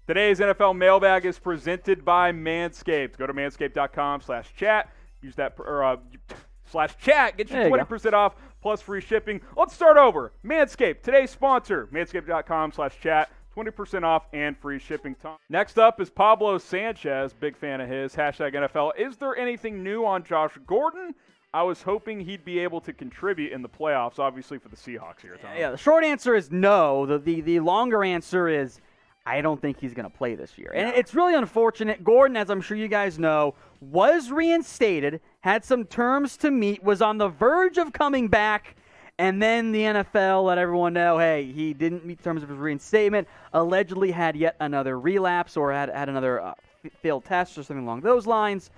Today's NFL Mailbag is presented by Manscaped. Go to manscaped.com/chat. Use that /chat. Get you 20% off plus free shipping. Let's start over. Manscaped, today's sponsor. Manscaped.com/chat. 20% off and free shipping. Next up is Pablo Sanchez. Big fan of his. #NFL. Is there anything new on Josh Gordon? I was hoping he'd be able to contribute in the playoffs, obviously, for the Seahawks here, Tom. Yeah, the short answer is no. The longer answer is I don't think he's going to play this year. And it's really unfortunate. Gordon, as I'm sure you guys know, was reinstated, had some terms to meet, was on the verge of coming back, and then the NFL let everyone know, hey, he didn't meet terms of his reinstatement, allegedly had yet another relapse or had another failed test or something along those lines.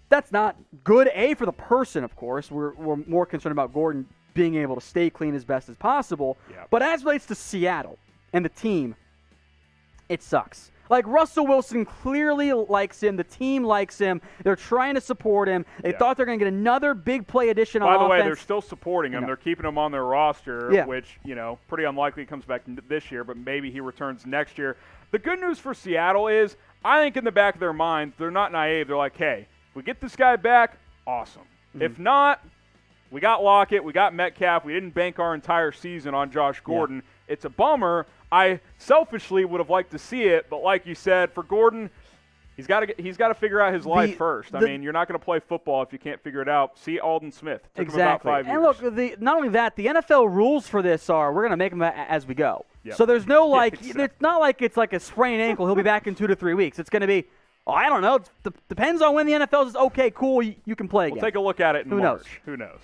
That's not good, for the person, of course. We're more concerned about Gordon being able to stay clean as best as possible. Yep. But as relates to Seattle and the team, it sucks. Like, Russell Wilson clearly likes him. The team likes him. They're trying to support him. They thought they're going to get another big play addition on offense. By the way, they're still supporting him. They're keeping him on their roster, which, pretty unlikely he comes back this year, but maybe he returns next year. The good news for Seattle is, I think in the back of their minds, they're not naive. They're like, hey, if we get this guy back, awesome. Mm-hmm. If not, we got Lockett, we got Metcalf. We didn't bank our entire season on Josh Gordon. Yeah. It's a bummer. I selfishly would have liked to see it, but like you said, for Gordon, he's got to figure out his life first. I mean, you're not going to play football if you can't figure it out. See Alden Smith. Took him about 5 years. And look, not only that, the NFL rules for this are we're going to make them as we go. Yep. So there's no it's not like it's like a sprained ankle. He'll be back in 2 to 3 weeks. It's going to be, I don't know. It depends on when the NFL says, okay, cool, you can play again. We'll take a look at it in March. Who knows?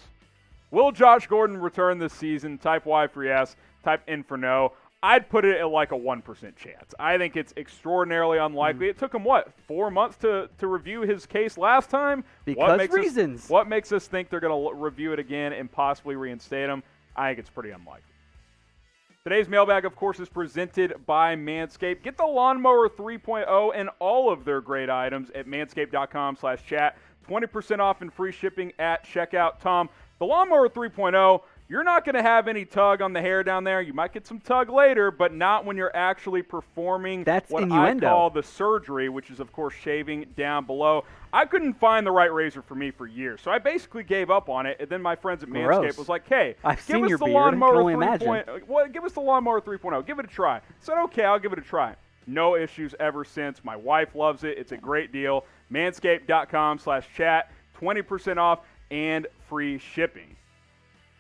Will Josh Gordon return this season? Type Y for yes. Type N for no. I'd put it at like a 1% chance. I think it's extraordinarily unlikely. It took him, 4 months to review his case last time? Because reasons. What makes us think they're going to review it again and possibly reinstate him? I think it's pretty unlikely. Today's mailbag, of course, is presented by Manscaped. Get the Lawnmower 3.0 and all of their great items at manscaped.com/chat. 20% off and free shipping at checkout. Tom, the Lawnmower 3.0, you're not going to have any tug on the hair down there. You might get some tug later, but not when you're actually performing what innuendo. I call the surgery, which is, of course, shaving down below. I couldn't find the right razor for me for years, so I basically gave up on it. And then my friends at Manscaped was like, hey, give us the Lawnmower 3.0. Give us the Lawnmower 3.0. Give it a try. I said, okay, I'll give it a try. No issues ever since. My wife loves it. It's a great deal. Manscaped.com/chat. 20% off and free shipping.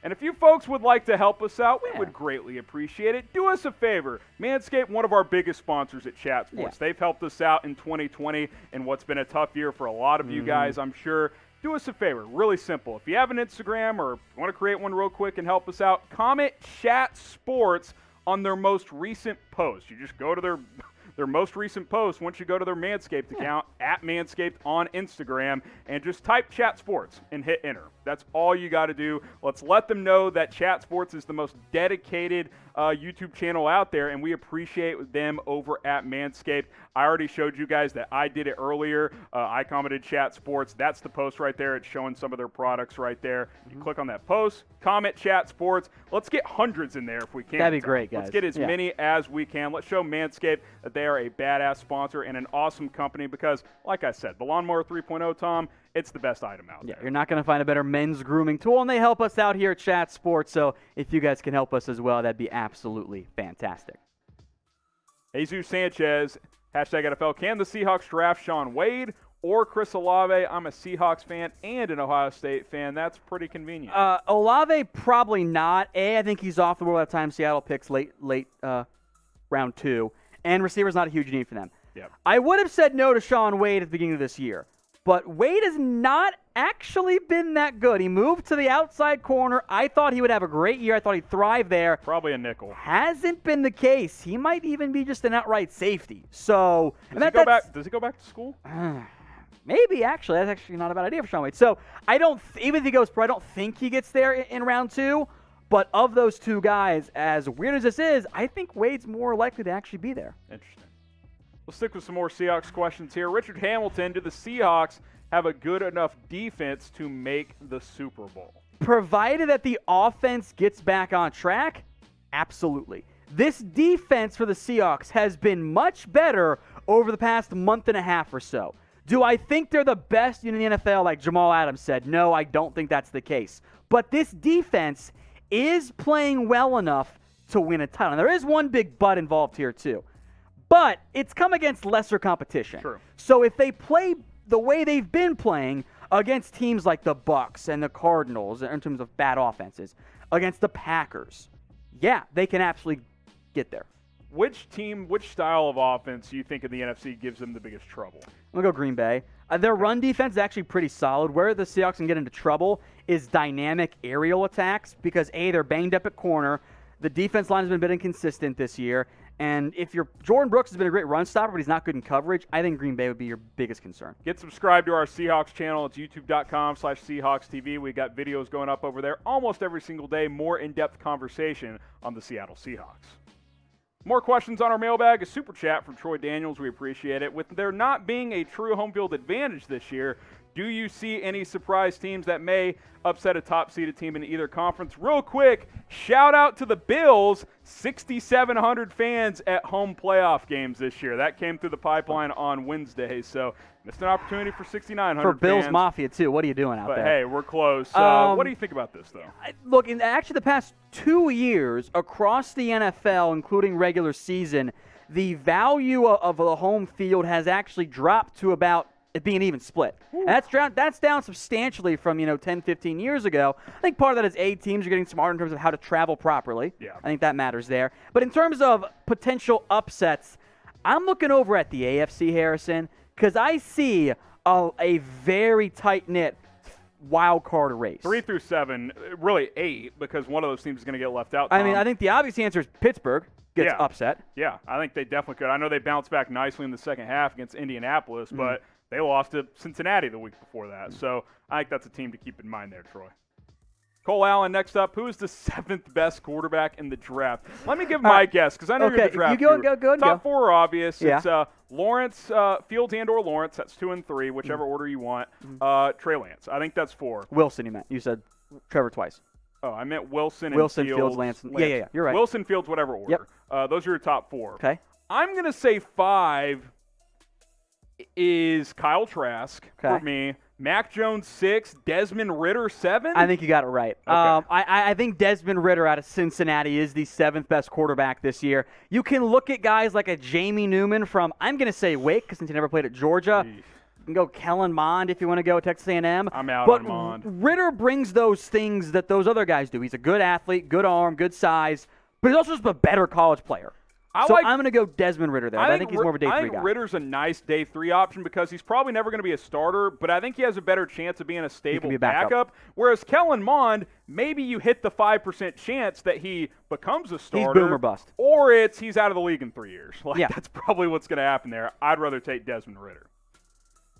And if you folks would like to help us out, we would greatly appreciate it. Do us a favor. Manscaped, one of our biggest sponsors at Chat Sports. They've helped us out in 2020 in what's been a tough year for a lot of you guys, I'm sure. Do us a favor. Really simple. If you have an Instagram or want to create one real quick and help us out, comment Chat Sports on their most recent post. You just go to their most recent post once you go to their Manscaped account, at Manscaped on Instagram, and just type Chat Sports and hit enter. That's all you got to do. Let's let them know that Chat Sports is the most dedicated YouTube channel out there, and we appreciate them over at Manscaped. I already showed you guys that I did it earlier. I commented Chat Sports. That's the post right there. It's showing some of their products right there. You click on that post, comment Chat Sports. Let's get hundreds in there if we can. That'd be great, guys. Let's get as many as we can. Let's show Manscaped that they are a badass sponsor and an awesome company because, like I said, the Lawnmower 3.0, Tom, it's the best item out there. You're not going to find a better men's grooming tool, and they help us out here at Chat Sports, so if you guys can help us as well, that'd be absolutely fantastic. Jesus Sanchez, #NFL, can the Seahawks draft Shaun Wade or Chris Olave? I'm a Seahawks fan and an Ohio State fan. That's pretty convenient. Olave, probably not. I think he's off the board by the time Seattle picks late round 2, and receiver's not a huge need for them. Yep. I would have said no to Shaun Wade at the beginning of this year. But Wade has not actually been that good. He moved to the outside corner. I thought he would have a great year. I thought he'd thrive there. Probably a nickel. Hasn't been the case. He might even be just an outright safety. So does he go back to school? Maybe, actually. That's actually not a bad idea for Shaun Wade. So even if he goes pro, I don't think he gets there in round 2. But of those two guys, as weird as this is, I think Wade's more likely to actually be there. Interesting. We'll stick with some more Seahawks questions here. Richard Hamilton, do the Seahawks have a good enough defense to make the Super Bowl? Provided that the offense gets back on track, absolutely. This defense for the Seahawks has been much better over the past month and a half or so. Do I think they're the best in the NFL, like Jamal Adams said? No, I don't think that's the case. But this defense is playing well enough to win a title. And there is one big but involved here, too. But it's come against lesser competition. True. So if they play the way they've been playing against teams like the Bucs and the Cardinals in terms of bad offenses, against the Packers, yeah, they can absolutely get there. Which style of offense do you think in the NFC gives them the biggest trouble? I'm going to go Green Bay. Their run defense is actually pretty solid. Where the Seahawks can get into trouble is dynamic aerial attacks because, A, they're banged up at corner. The defense line has been a bit inconsistent this year. And if Jordan Brooks has been a great run stopper, but he's not good in coverage, I think Green Bay would be your biggest concern. Get subscribed to our Seahawks channel. It's youtube.com/SeahawksTV. We got videos going up over there almost every single day. More in-depth conversation on the Seattle Seahawks. More questions on our mailbag. A super chat from Troy Daniels. We appreciate it. With there not being a true home field advantage this year, do you see any surprise teams that may upset a top-seeded team in either conference? Real quick, shout out to the Bills, 6,700 fans at home playoff games this year. That came through the pipeline on Wednesday, so missed an opportunity for 6,900 For Bills fans. Mafia, too. What are you doing out but there? Hey, we're close. What do you think about this, though? Look, in actually the past 2 years, across the NFL, including regular season, the value of the home field has actually dropped to about it being an even split. And that's down substantially from 10, 15 years ago. I think part of that is teams are getting smarter in terms of how to travel properly. Yeah. I think that matters there. But in terms of potential upsets, I'm looking over at the AFC, Harrison, because I see a very tight-knit wild card race. 3 through 7, really 8, because one of those teams is going to get left out. I mean, I think the obvious answer is Pittsburgh gets upset. Yeah, I think they definitely could. I know they bounced back nicely in the second half against Indianapolis, but they lost to Cincinnati the week before that. So I think that's a team to keep in mind there, Troy. Cole Allen, next up. Who is the 7th best quarterback in the draft? Let me give my guess, because I know you're the draft you go. Top 4 are obvious. Yeah. It's Lawrence, Fields and/or Lawrence. That's 2 and 3, whichever order you want. Trey Lance. I think that's 4. Wilson, you meant. You said Trevor twice. Oh, I meant Wilson, Fields, Lance. Yeah. You're right. Wilson, Fields, whatever order. Yep. Those are your top 4. Okay. I'm going to say 5 is Kyle Trask for me. Mac Jones 6, Desmond Ridder 7. I think you got it right. Okay. I think Desmond Ridder out of Cincinnati is the 7th best quarterback this year. You can look at guys like a Jamie Newman from, I'm going to say Wake, because since he never played at Georgia. Jeez. You can go Kellen Mond if you want to go at Texas A&M. I'm out but on Mond. Ritter brings those things that those other guys do. He's a good athlete, good arm, good size, but he's also just a better college player. I'm going to go Desmond Ridder there. I think he's more of a day 3 guy. I think Ritter's a nice day 3 option because he's probably never going to be a starter, but I think he has a better chance of being a stable backup. Whereas Kellen Mond, maybe you hit the 5% chance that he becomes a starter. He's boom or bust. Or he's out of the league in 3 years. That's probably what's going to happen there. I'd rather take Desmond Ridder.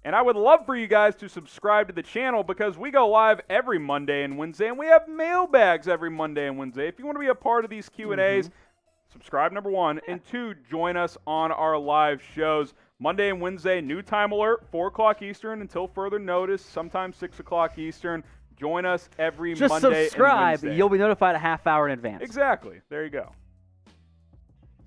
And I would love for you guys to subscribe to the channel because we go live every Monday and Wednesday, and we have mailbags every Monday and Wednesday. If you want to be a part of these Q&As, subscribe, number 1. And 2, join us on our live shows. Monday and Wednesday, new time alert, 4 o'clock Eastern until further notice, sometimes 6 o'clock Eastern. Join us every Monday and Wednesday. Just subscribe. You'll be notified a half hour in advance. Exactly. There you go.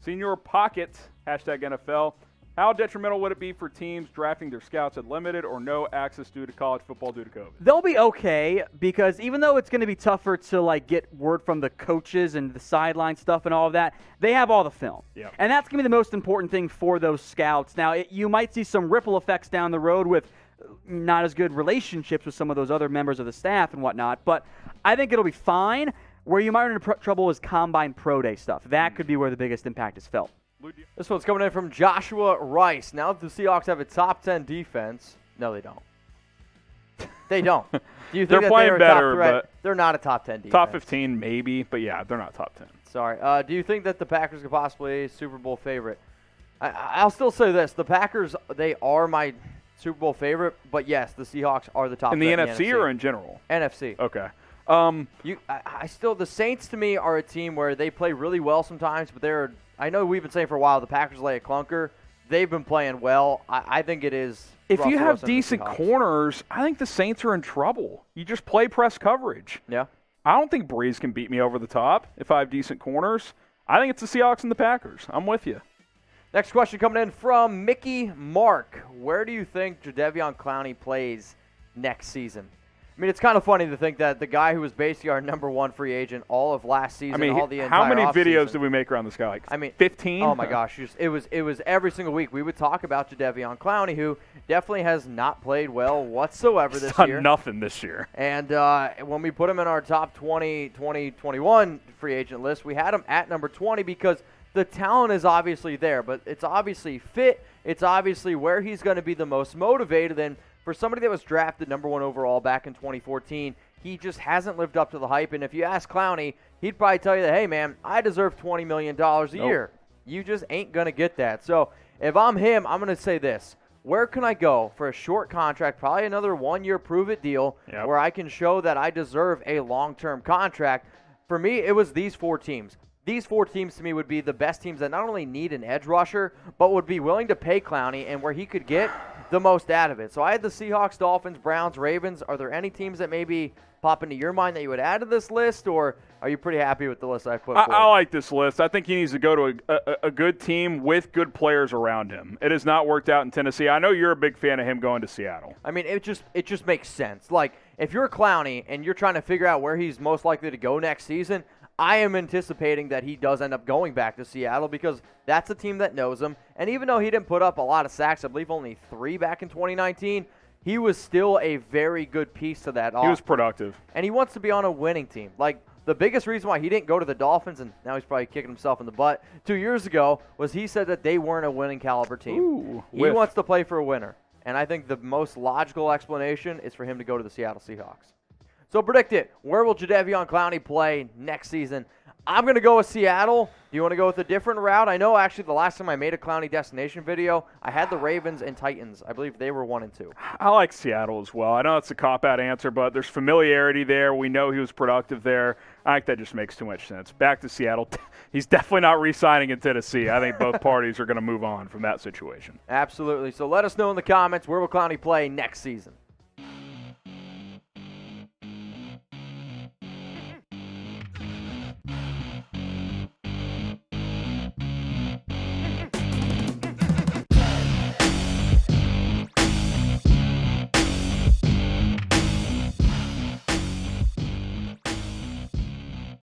Senior Pocket, #NFL. How detrimental would it be for teams drafting their scouts at limited or no access due to college football due to COVID? They'll be okay because even though it's going to be tougher to get word from the coaches and the sideline stuff and all of that, they have all the film. Yep. And that's going to be the most important thing for those scouts. Now, you might see some ripple effects down the road with not as good relationships with some of those other members of the staff and whatnot, but I think it'll be fine. Where you might run into trouble is Combine Pro Day stuff. That could be where the biggest impact is felt. This one's coming in from Joshua Rice. Now that the Seahawks have a top 10 defense, no, they don't. They don't. Do you think they're playing better, but they're not a top 10 defense? Top 15 maybe, but yeah, they're not top 10. Sorry. Do you think that the Packers could possibly be a Super Bowl favorite? I'll still say this: the Packers, they are my Super Bowl favorite, but yes, the Seahawks are the top. In the NFC or in general? NFC. Okay. I still, the Saints to me are a team where they play really well sometimes, but I know we've been saying for a while the Packers lay a clunker. They've been playing well. I think it is. If you have decent corners, I think the Saints are in trouble. You just play press coverage. Yeah. I don't think Breeze can beat me over the top if I have decent corners. I think it's the Seahawks and the Packers. I'm with you. Next question coming in from Mickey Mark. Where do you think Jadeveon Clowney plays next season? I mean, it's kind of funny to think that the guy who was basically our number one free agent all of last season, all the entire how many offseason, videos did we make around this guy? Like 15? Oh, my gosh. It was every single week. We would talk about Jadeveon Clowney, who definitely has not played well whatsoever this year. Done nothing this year. And when we put him in our top 2021 free agent list, we had him at number 20 because the talent is obviously there, but it's obviously fit. It's obviously where he's going to be the most motivated. And for somebody that was drafted number 1 overall back in 2014, he just hasn't lived up to the hype. And if you ask Clowney, he'd probably tell you that, hey, man, I deserve $20 million a year. You just ain't going to get that. So if I'm him, I'm going to say this. Where can I go for a short contract, probably another 1-year prove-it deal, where I can show that I deserve a long-term contract? For me, it was these 4 teams. These 4 teams to me would be the best teams that not only need an edge rusher, but would be willing to pay Clowney and where he could get the most out of it. So I had the Seahawks, Dolphins, Browns, Ravens. Are there any teams that maybe pop into your mind that you would add to this list, or are you pretty happy with the list I put forward? I like this list. I think he needs to go to a good team with good players around him. It has not worked out in Tennessee. I know you're a big fan of him going to Seattle. I mean, it just makes sense. Like, if you're Clowney and you're trying to figure out where he's most likely to go next season, I am anticipating that he does end up going back to Seattle because that's a team that knows him. And even though he didn't put up a lot of sacks, I believe only 3 back in 2019, he was still a very good piece to that offense. He was productive. And he wants to be on a winning team. Like, the biggest reason why he didn't go to the Dolphins, and now he's probably kicking himself in the butt, 2 years ago, was he said that they weren't a winning caliber team. Ooh, he wants to play for a winner. And I think the most logical explanation is for him to go to the Seattle Seahawks. So predict it. Where will Jadeveon Clowney play next season? I'm going to go with Seattle. Do you want to go with a different route? I know actually the last time I made a Clowney destination video, I had the Ravens and Titans. I believe they were 1 and 2. I like Seattle as well. I know it's a cop-out answer, but there's familiarity there. We know he was productive there. I think that just makes too much sense. Back to Seattle. He's definitely not re-signing in Tennessee. I think both parties are going to move on from that situation. Absolutely. So let us know in the comments, where will Clowney play next season?